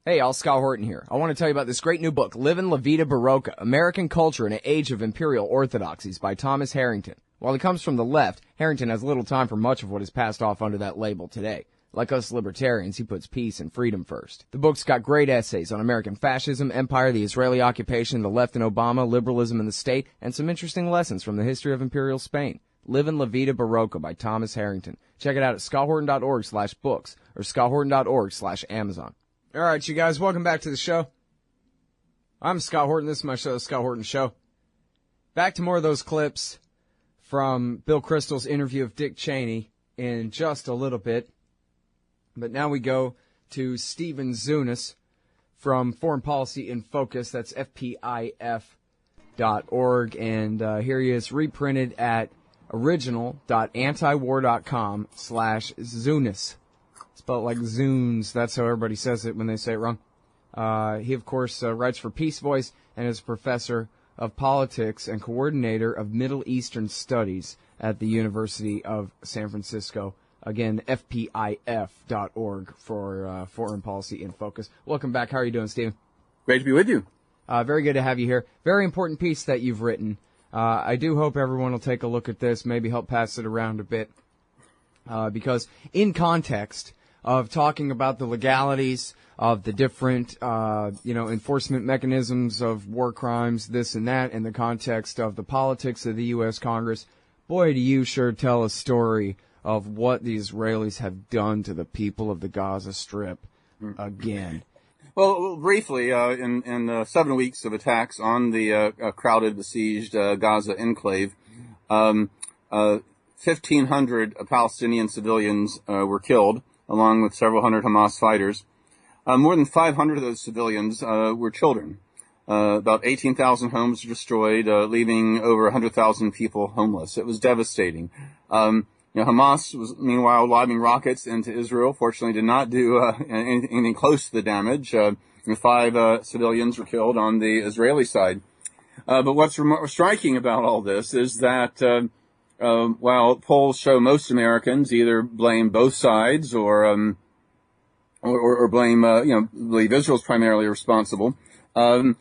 Hey, all, Scott Horton here. I want to tell you about this great new book, Livin' La Vida Barocca, American Culture in an Age of Imperial Orthodoxies by Thomas Harrington. While he comes from the left, Harrington has little time for much of what is passed off under that label today. Like us libertarians, he puts peace and freedom first. The book's got great essays on American fascism, empire, the Israeli occupation, the left and Obama, liberalism in the state, and some interesting lessons from the history of Imperial Spain. Livin' La Vida Barocca by Thomas Harrington. Check it out at scotthorton.org/books or scotthorton.org/Amazon. All right, you guys, welcome back to the show. I'm Scott Horton. This is my show, The Scott Horton Show. Back to more of those clips from Bill Kristol's interview of Dick Cheney in just a little bit. But now we go to Stephen Zunes from Foreign Policy in Focus. That's FPIF.org. And here he is reprinted at original.antiwar.com/Zunes. Spelled like Zunes. That's how everybody says it when they say it wrong. He, of course, writes for Peace Voice and is professor of politics and coordinator of Middle Eastern Studies at the University of San Francisco. Again, FPIF.org for Foreign Policy in Focus. Welcome back. How are you doing, Stephen? Great to be with you. Very good to have you here. Very important piece that you've written. I do hope everyone will take a look at this, maybe help pass it around a bit. Because in context of talking about the legalities of the different, enforcement mechanisms of war crimes, this and that, in the context of the politics of the U.S. Congress, boy, do you sure tell a story of what the Israelis have done to the people of the Gaza Strip again. Well, briefly, in 7 weeks of attacks on the crowded, besieged Gaza enclave, 1,500 Palestinian civilians were killed, along with several hundred Hamas fighters. More than 500 of those civilians were children. About 18,000 homes were destroyed, leaving over 100,000 people homeless. It was devastating. Hamas was, meanwhile, lobbing rockets into Israel. Fortunately, did not do anything close to the damage. 5 civilians were killed on the Israeli side. But what's striking about all this is that while polls show most Americans either blame both sides or blame, believe Israel's primarily responsible, a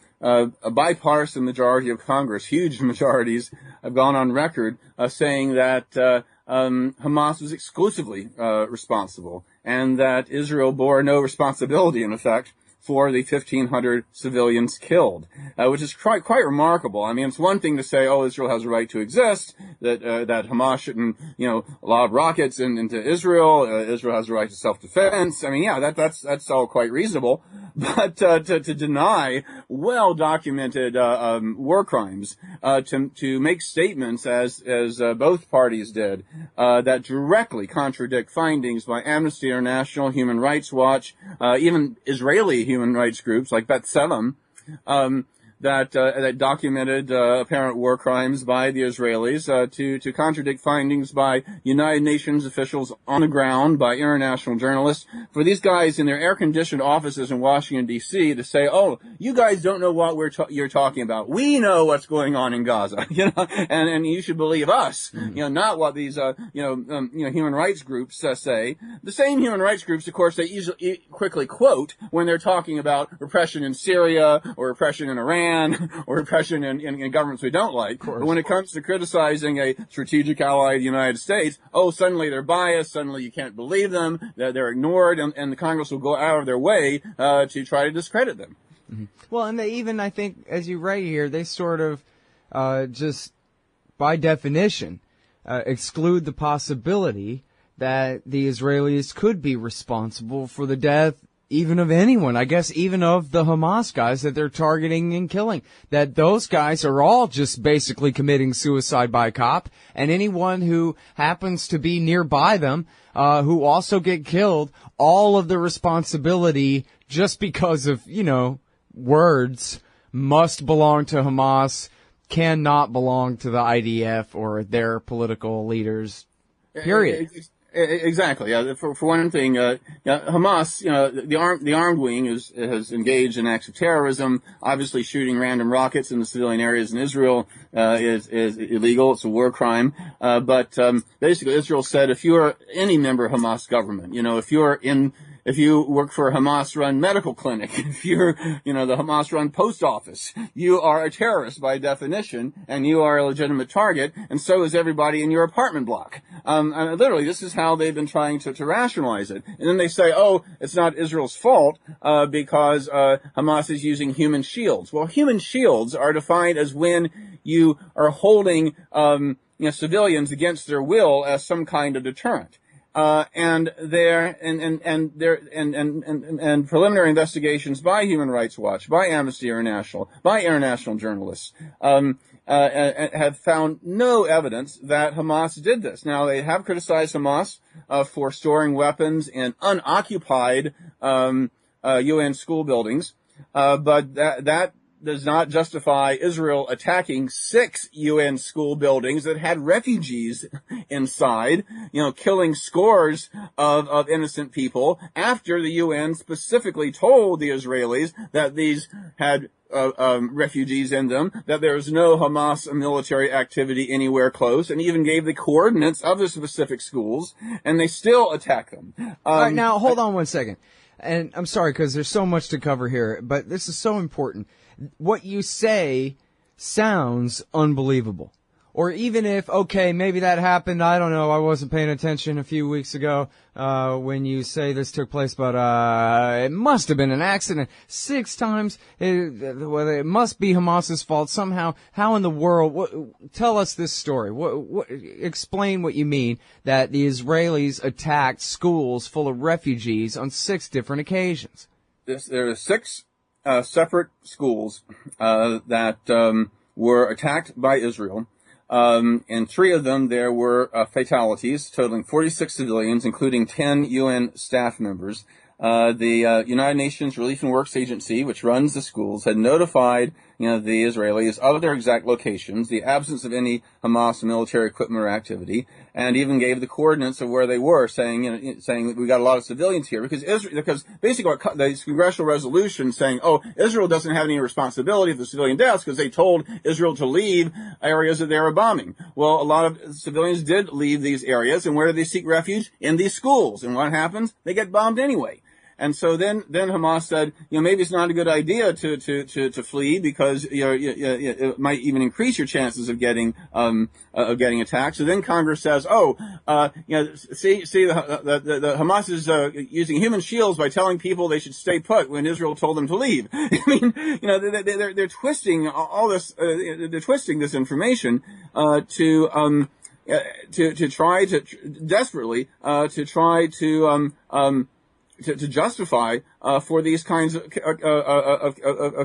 bipartisan majority of Congress, huge majorities, have gone on record saying that Hamas was exclusively responsible, and that Israel bore no responsibility, in effect, for the 1,500 civilians killed, which is quite remarkable. I mean, it's one thing to say, oh, Israel has a right to exist, that Hamas shouldn't, lob rockets into Israel, Israel has a right to self-defense. I mean, yeah, that's all quite reasonable. But to deny well-documented war crimes, to make statements as both parties did, that directly contradict findings by Amnesty International, Human Rights Watch, even Israeli human rights groups like B'Tselem, that documented apparent war crimes by the Israelis, to contradict findings by United Nations officials on the ground, by international journalists, for these guys in their air-conditioned offices in Washington, D.C. to say, oh, you guys don't know what you're talking about. We know what's going on in Gaza, and you should believe us, not what these, human rights groups say. The same human rights groups, of course, they quickly quote when they're talking about repression in Syria or repression in Iran, or repression in governments we don't like. But when it comes to criticizing a strategic ally of the United States, suddenly they're biased, suddenly you can't believe them, they're ignored, and the Congress will go out of their way to try to discredit them. Mm-hmm. Well, and they even, I think, as you write here, they sort of just, by definition, exclude the possibility that the Israelis could be responsible for the death even of anyone, I guess even of the Hamas guys that they're targeting and killing, that those guys are all just basically committing suicide by cop, and anyone who happens to be nearby them, who also get killed, all of the responsibility just because of, words must belong to Hamas, cannot belong to the IDF or their political leaders, period. Exactly. Yeah. For one thing, Hamas, the armed wing has engaged in acts of terrorism. Obviously, shooting random rockets in the civilian areas in Israel is illegal. It's a war crime. But basically, Israel said if you are any member of Hamas government, if you're in if you work for a Hamas-run medical clinic, if you're, the Hamas-run post office, you are a terrorist by definition, and you are a legitimate target, and so is everybody in your apartment block. And literally, this is how they've been trying to rationalize it. And then they say, oh, it's not Israel's fault, because Hamas is using human shields. Well, human shields are defined as when you are holding, civilians against their will as some kind of deterrent. And preliminary investigations by Human Rights Watch, by Amnesty International, by international journalists, have found no evidence that Hamas did this. Now, they have criticized Hamas, for storing weapons in unoccupied, UN school buildings, but that does not justify Israel attacking 6 UN school buildings that had refugees inside, killing scores of innocent people after the UN specifically told the Israelis that these had refugees in them, that there was no Hamas military activity anywhere close, and even gave the coordinates of the specific schools, and they still attack them. All right, now, hold on one second. And I'm sorry, because there's so much to cover here, but this is so important. What you say sounds unbelievable. Or even if, okay, maybe that happened, I don't know, I wasn't paying attention a few weeks ago, when you say this took place, but, it must have been an accident. 6 times, it must be Hamas's fault somehow. How in the world, tell us this story. Explain what you mean that the Israelis attacked schools full of refugees on 6 different occasions. There are 6 separate schools that were attacked by Israel. In 3 of them, there were fatalities, totaling 46 civilians, including 10 UN staff members. The United Nations Relief and Works Agency, which runs the schools, had notified the Israelis of their exact locations, the absence of any Hamas military equipment or activity, and even gave the coordinates of where they were, saying that we got a lot of civilians here, because basically the congressional resolution saying, oh, Israel doesn't have any responsibility for the civilian deaths because they told Israel to leave areas that they were bombing. Well, a lot of civilians did leave these areas, and where do they seek refuge? In these schools. And what happens? They get bombed anyway. And so then Hamas said, maybe it's not a good idea to flee because it might even increase your chances of getting attacked. So then Congress says, see, the Hamas is using human shields by telling people they should stay put when Israel told them to leave. I mean, they're twisting all this, they're twisting this information to try to desperately to try to justify for these kinds of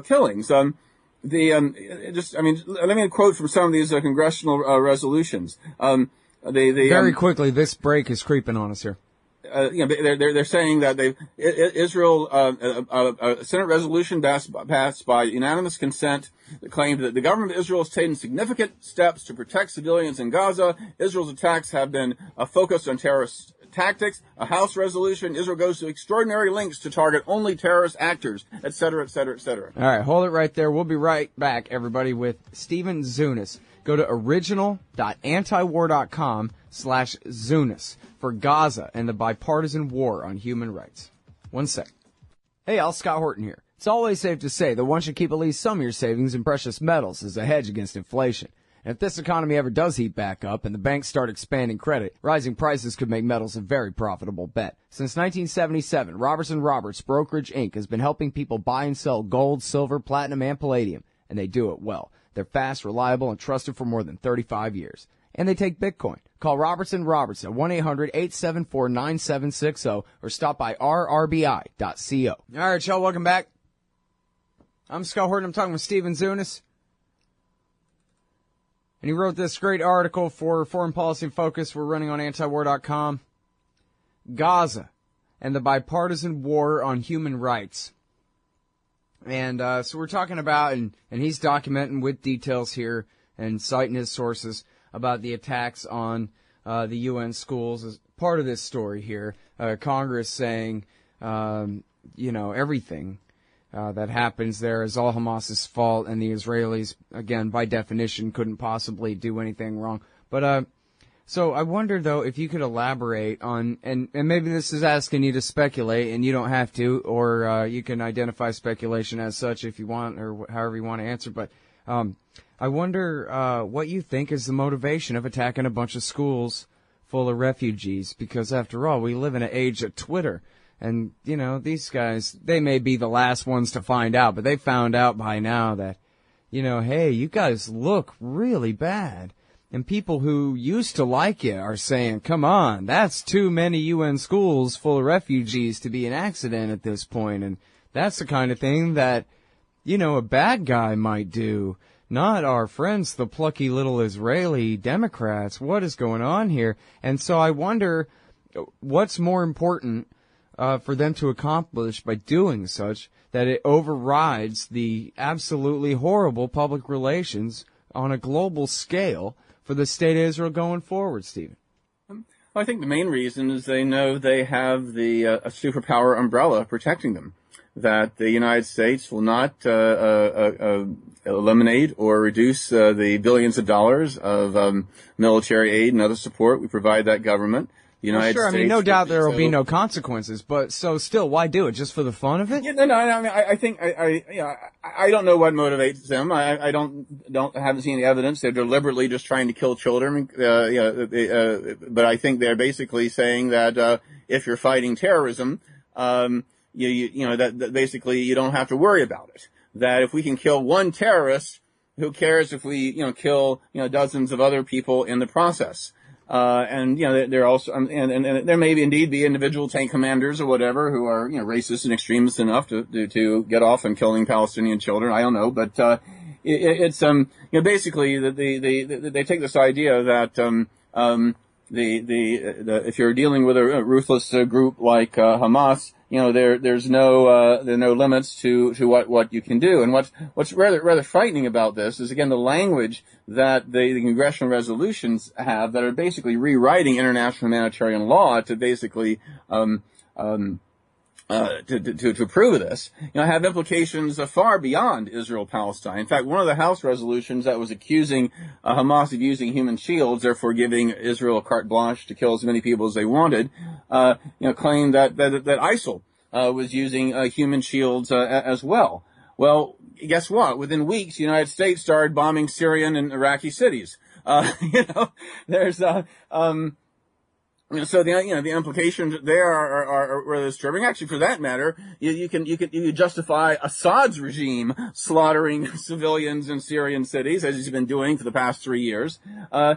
killings. Let me quote from some of these congressional resolutions. Very quickly, this break is creeping on us here. They're saying that Israel, a Senate resolution passed by unanimous consent that claimed that the government of Israel has taken significant steps to protect civilians in Gaza. Israel's attacks have been focused on terrorist tactics. A House resolution, Israel goes to extraordinary lengths to target only terrorist actors, et cetera, et cetera, et cetera. All right, hold it right there. We'll be right back, everybody, with Stephen Zunes. Go to original.antiwar.com/Zunes for Gaza and the bipartisan war on human rights. 1 sec. Hey, Al, Scott Horton here. It's always safe to say that one should keep at least some of your savings in precious metals as a hedge against inflation. And if this economy ever does heat back up and the banks start expanding credit, rising prices could make metals a very profitable bet. Since 1977, Robertson Roberts Brokerage Inc. has been helping people buy and sell gold, silver, platinum, and palladium, and they do it well. They're fast, reliable, and trusted for more than 35 years. And they take Bitcoin. Call Robertson Roberts at 1-800-874-9760 or stop by rrbi.co. All right, y'all, welcome back. I'm Scott Horton. I'm talking with Stephen Zunes. And he wrote this great article for Foreign Policy Focus we're running on antiwar.com. Gaza and the bipartisan war on human rights. And so we're talking about, and he's documenting with details here and citing his sources about the attacks on the UN schools as part of this story here. Congress saying, everything that happens there is all Hamas's fault, and the Israelis, again, by definition, couldn't possibly do anything wrong. But So I wonder, though, if you could elaborate on, and maybe this is asking you to speculate, and you don't have to, or you can identify speculation as such if you want, or however you want to answer, but I wonder what you think is the motivation of attacking a bunch of schools full of refugees, because after all, we live in an age of Twitter, and, you know, these guys, they may be the last ones to find out, but they found out by now that, you know, hey, you guys look really bad. And people who used to like you are saying, come on, that's too many UN schools full of refugees to be an accident at this point. And that's the kind of thing that, you know, a bad guy might do, not our friends, the plucky little Israeli Democrats. What is going on here? And so I wonder what's more important for them to accomplish by doing such, that it overrides the absolutely horrible public relations on a global scale for the state of Israel going forward, Stephen? Well, I think the main reason is they know they have the a superpower umbrella protecting them, that the United States will not eliminate or reduce the billions of dollars of military aid and other support we provide that government. Well, sure, I mean, no doubt there will be no consequences, but so still, why do it? Just for the fun of it? Yeah, no, I mean, I think, I don't know what motivates them. I haven't seen any evidence. They're deliberately just trying to kill children. But I think they're basically saying that, if you're fighting terrorism, that basically you don't have to worry about it. That if we can kill one terrorist, who cares if we, kill, dozens of other people in the process? And there also, and there may indeed be individual tank commanders or whatever who are, racist and extremist enough to get off on killing Palestinian children. I don't know, but, it's, basically they take this idea that, if you're dealing with a ruthless group like, Hamas, there's no limits to what you can do. And what's rather frightening about this is, again, the language that the congressional resolutions have that are basically rewriting international humanitarian law to basically, to prove this, have implications far beyond Israel-Palestine. In fact, one of the House resolutions that was accusing Hamas of using human shields, therefore giving Israel a carte blanche to kill as many people as they wanted, claimed that ISIL was using human shields as well. Well, guess what? Within weeks, the United States started bombing Syrian and Iraqi cities. There's so the implications there are rather disturbing. Actually, for that matter, you can justify Assad's regime slaughtering civilians in Syrian cities, as he's been doing for the past 3 years. They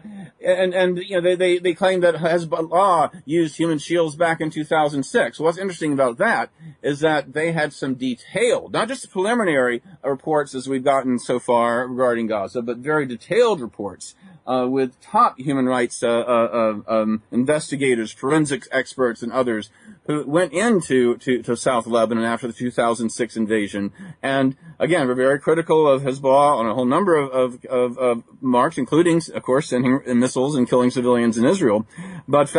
claim that Hezbollah used human shields back in 2006. What's interesting about that is that they had some detailed, not just preliminary reports as we've gotten so far regarding Gaza, but very detailed reports with top human rights investigators, forensics experts, and others who went into South Lebanon after the 2006 invasion. And again, we're very critical of Hezbollah on a whole number of marks, including, of course, sending missiles and killing civilians in Israel, but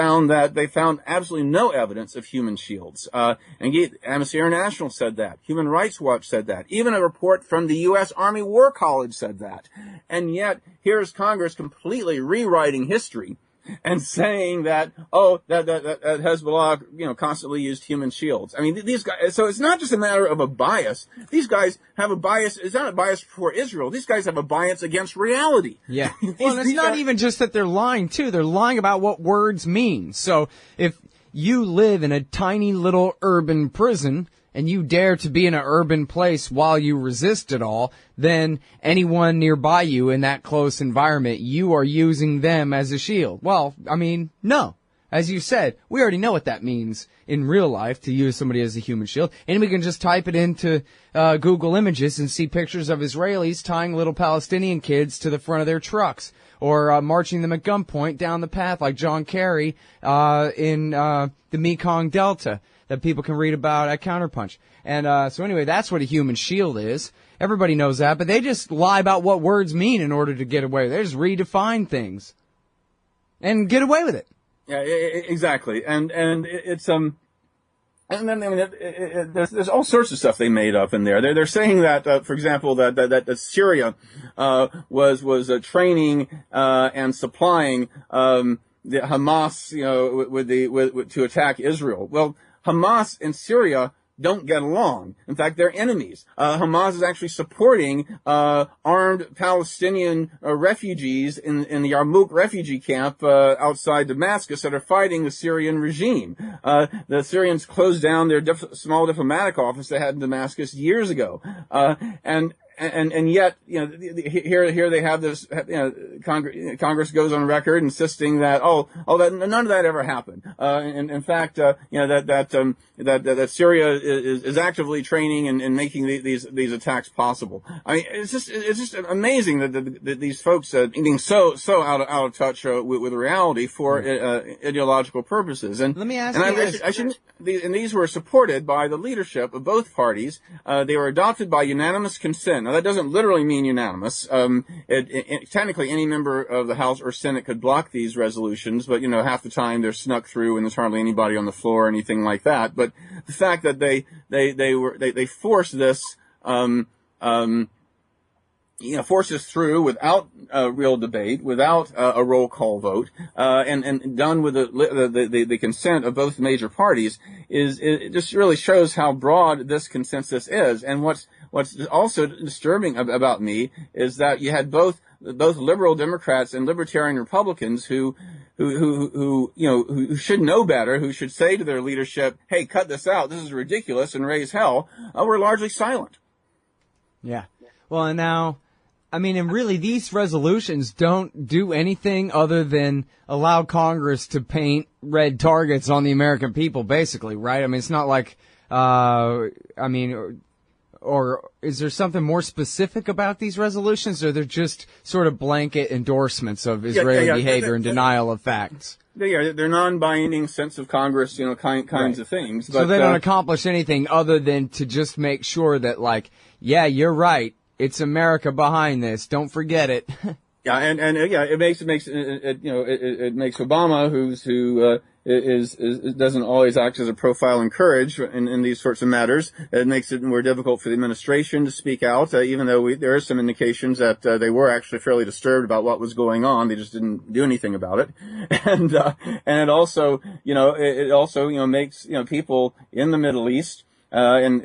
they found absolutely no evidence of human shields. And Amnesty International said that. Human Rights Watch said that. Even a report from the U.S. Army War College said that. And yet, here's Congress completely rewriting history and saying that Hezbollah, constantly used human shields. I mean, these guys, so it's not just a matter of a bias. These guys have a bias. It's not a bias for Israel. These guys have a bias against reality. Yeah. Well, it's not even just that they're lying, too. They're lying about what words mean. So if you live in a tiny little urban prison and you dare to be in an urban place while you resist it all, then anyone nearby you in that close environment, you are using them as a shield. Well, I mean, no. As you said, we already know what that means in real life, to use somebody as a human shield. And we can just type it into Google Images and see pictures of Israelis tying little Palestinian kids to the front of their trucks, or marching them at gunpoint down the path like John Kerry in the Mekong Delta, that people can read about at Counterpunch. And so anyway, that's what a human shield is. Everybody knows that, but they just lie about what words mean in order to get away. They just redefine things and get away with it. Yeah, exactly. And it's and then I mean, there's all sorts of stuff they made up in there. They're saying that, for example, that Syria was training and supplying the Hamas, to attack Israel. Well, Hamas and Syria don't get along. In fact, they're enemies. Hamas is actually supporting armed Palestinian refugees in the Yarmouk refugee camp outside Damascus that are fighting the Syrian regime. The Syrians closed down their small diplomatic office they had in Damascus years ago, and yet, here they have this, Congress goes on record insisting that, that none of that ever happened. And in fact, that Syria is actively training and making these attacks possible. I mean, it's just amazing that these folks, being so out of touch with reality for ideological purposes. And let me ask you this. These were supported by the leadership of both parties. They were adopted by unanimous consent. Now, that doesn't literally mean unanimous. Technically, any member of the House or Senate could block these resolutions, but, half the time they're snuck through and there's hardly anybody on the floor or anything like that. But the fact that they forced this, forced this through without real debate, without a roll call vote, and done with the consent of both major parties it just really shows how broad this consensus is. And what's also disturbing about me is that you had both liberal Democrats and libertarian Republicans who should know better, who should say to their leadership, "Hey, cut this out. This is ridiculous," and raise hell. Were largely silent. Yeah. Well, and now, and really these resolutions don't do anything other than allow Congress to paint red targets on the American people, basically, right? It's not like, or is there something more specific about these resolutions, or they're just sort of blanket endorsements of Israeli behavior and denial of facts? They're non-binding sense of Congress, kinds of things. But, so they don't accomplish anything other than to just make sure that, you're right. It's America behind this. Don't forget it. It makes Obama, who doesn't always act as a profile in courage in these sorts of matters. It makes it more difficult for the administration to speak out, even though there are some indications that they were actually fairly disturbed about what was going on. They just didn't do anything about it. And it also, makes, people in the Middle East, and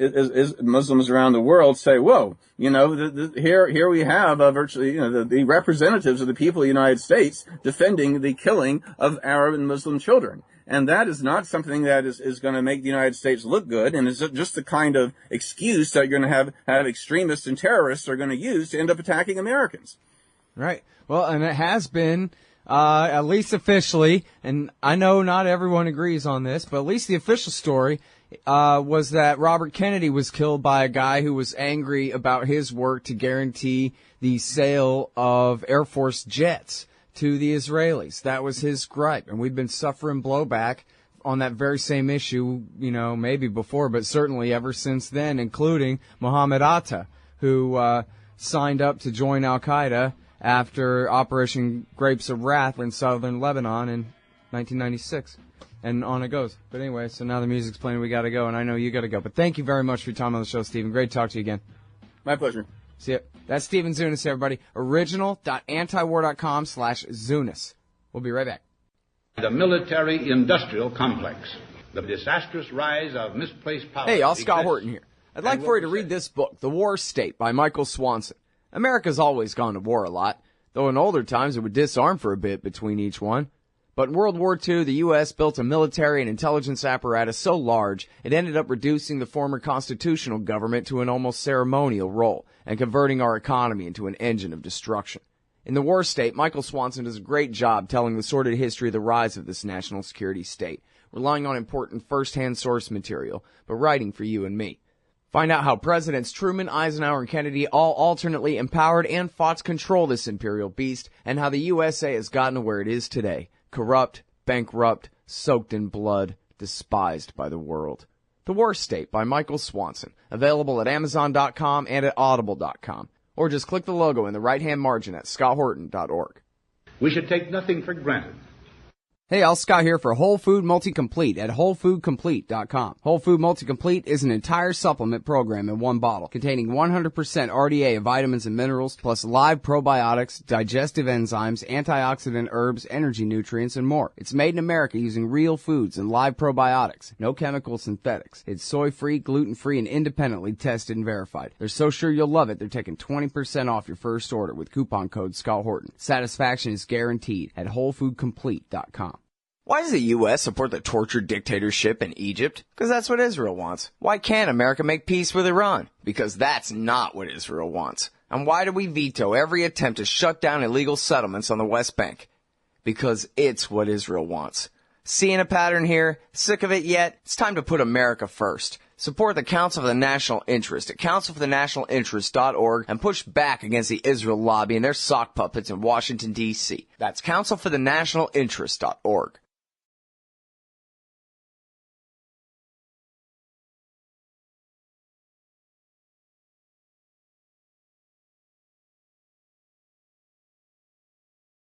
Muslims around the world say, whoa, here we have virtually, the representatives of the people of the United States defending the killing of Arab and Muslim children. And that is not something that is going to make the United States look good, and is just the kind of excuse that you're going to have extremists and terrorists are going to use to end up attacking Americans. Right. Well, and it has been, at least officially, and I know not everyone agrees on this, but at least the official story was that Robert Kennedy was killed by a guy who was angry about his work to guarantee the sale of Air Force jets to the Israelis. That was his gripe, and we've been suffering blowback on that very same issue, maybe before, but certainly ever since then, including Mohammed Atta, who signed up to join Al-Qaeda after Operation Grapes of Wrath in southern Lebanon in 1996. And on it goes. But anyway, so now the music's playing, we gotta go, and I know you gotta go. But thank you very much for your time on the show, Stephen. Great to talk to you again. My pleasure. See ya. That's Stephen Zunes, everybody. Original.antiwar.com/Zunes. We'll be right back. The military-industrial complex. The disastrous rise of misplaced power. Hey, y'all, Scott Horton here. I'd like for you to read this book, The War State by Michael Swanson. America's always gone to war a lot, though in older times it would disarm for a bit between each one. But in World War II, the U.S. built a military and intelligence apparatus so large, it ended up reducing the former constitutional government to an almost ceremonial role and converting our economy into an engine of destruction. In The War State, Michael Swanson does a great job telling the sordid history of the rise of this national security state, relying on important first-hand source material, but writing for you and me. Find out how Presidents Truman, Eisenhower, and Kennedy all alternately empowered and fought to control this imperial beast, and how the USA has gotten to where it is today. Corrupt, bankrupt, soaked in blood, despised by the world. The War State by Michael Swanson. Available at Amazon.com and at Audible.com. Or just click the logo in the right-hand margin at ScottHorton.org. We should take nothing for granted. Hey, all, Scott here for Whole Food Multi-Complete at WholeFoodComplete.com. Whole Food Multi-Complete is an entire supplement program in one bottle containing 100% RDA of vitamins and minerals, plus live probiotics, digestive enzymes, antioxidant herbs, energy nutrients, and more. It's made in America using real foods and live probiotics. No chemical synthetics. It's soy-free, gluten-free, and independently tested and verified. They're so sure you'll love it, they're taking 20% off your first order with coupon code Scott Horton. Satisfaction is guaranteed at WholeFoodComplete.com. Why does the U.S. support the tortured dictatorship in Egypt? Because that's what Israel wants. Why can't America make peace with Iran? Because that's not what Israel wants. And why do we veto every attempt to shut down illegal settlements on the West Bank? Because it's what Israel wants. Seeing a pattern here? Sick of it yet? It's time to put America first. Support the Council for the National Interest at councilforthenationalinterest.org and push back against the Israel lobby and their sock puppets in Washington, D.C. That's councilforthenationalinterest.org.